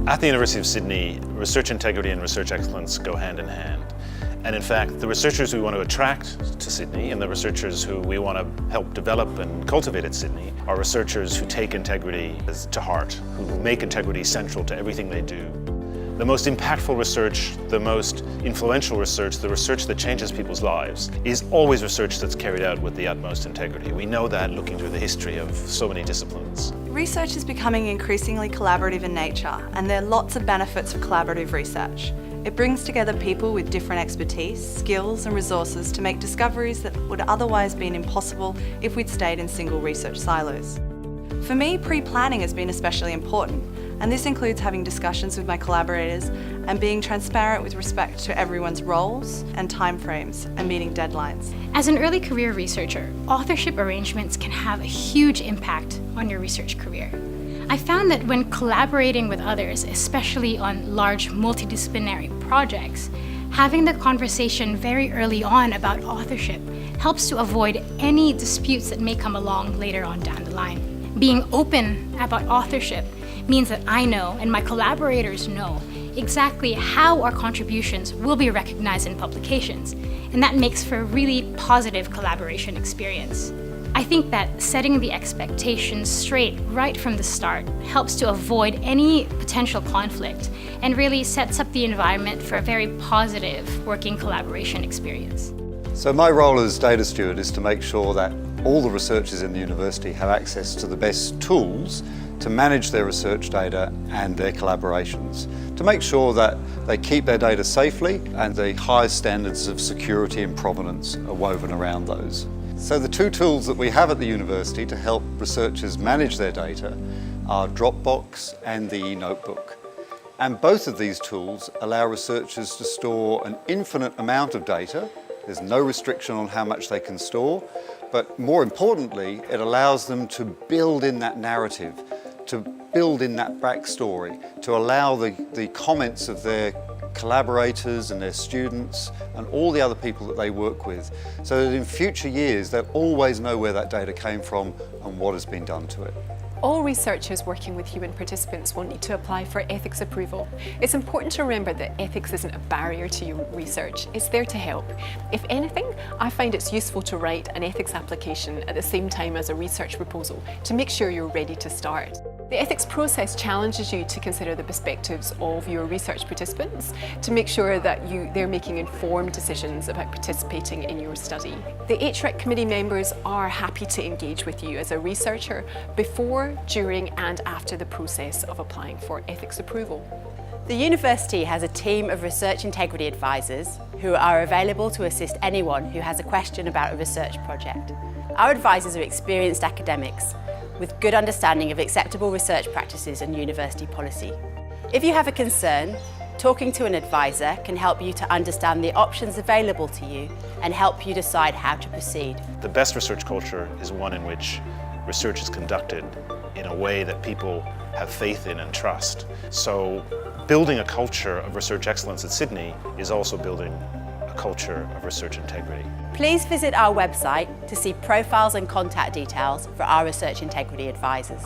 At the University of Sydney, research integrity and research excellence go hand in hand. And in fact, the researchers we want to attract to Sydney and the researchers who we want to help develop and cultivate at Sydney are researchers who take integrity to heart, who make integrity central to everything they do. The most impactful research, the most influential research, the research that changes people's lives is always research that's carried out with the utmost integrity. We know that looking through the history of so many disciplines. Research is becoming increasingly collaborative in nature, and there are lots of benefits of collaborative research. It brings together people with different expertise, skills and resources to make discoveries that would otherwise been impossible if we'd stayed in single research silos. For me, pre-planning has been especially important, and this includes having discussions with my collaborators and being transparent with respect to everyone's roles and timeframes and meeting deadlines. As an early career researcher, authorship arrangements can have a huge impact on your research career. I found that when collaborating with others, especially on large multidisciplinary projects, having the conversation very early on about authorship helps to avoid any disputes that may come along later on down the line. Being open about authorship means that I know and my collaborators know exactly how our contributions will be recognized in publications, and that makes for a really positive collaboration experience. I think that setting the expectations straight right from the start helps to avoid any potential conflict and really sets up the environment for a very positive working collaboration experience. So my role as data steward is to make sure that all the researchers in the university have access to the best tools to manage their research data and their collaborations, to make sure that they keep their data safely and the highest standards of security and provenance are woven around those. So the two tools that we have at the university to help researchers manage their data are Dropbox and the eNotebook. And both of these tools allow researchers to store an infinite amount of data. There's no restriction on how much they can store, but more importantly, it allows them to build in that narrative, to build in that backstory, to allow the comments of their collaborators and their students and all the other people that they work with, so that in future years they'll always know where that data came from and what has been done to it. All researchers working with human participants will need to apply for ethics approval. It's important to remember that ethics isn't a barrier to your research, it's there to help. If anything, I find it's useful to write an ethics application at the same time as a research proposal to make sure you're ready to start. The ethics process challenges you to consider the perspectives of your research participants to make sure that they're making informed decisions about participating in your study. The HREC committee members are happy to engage with you as a researcher before, during and after the process of applying for ethics approval. The university has a team of research integrity advisors who are available to assist anyone who has a question about a research project. Our advisors are experienced academics with good understanding of acceptable research practices and university policy. If you have a concern, talking to an advisor can help you to understand the options available to you and help you decide how to proceed. The best research culture is one in which research is conducted in a way that people have faith in and trust. So building a culture of research excellence at Sydney is also building a culture of research integrity. Please visit our website to see profiles and contact details for our research integrity advisors.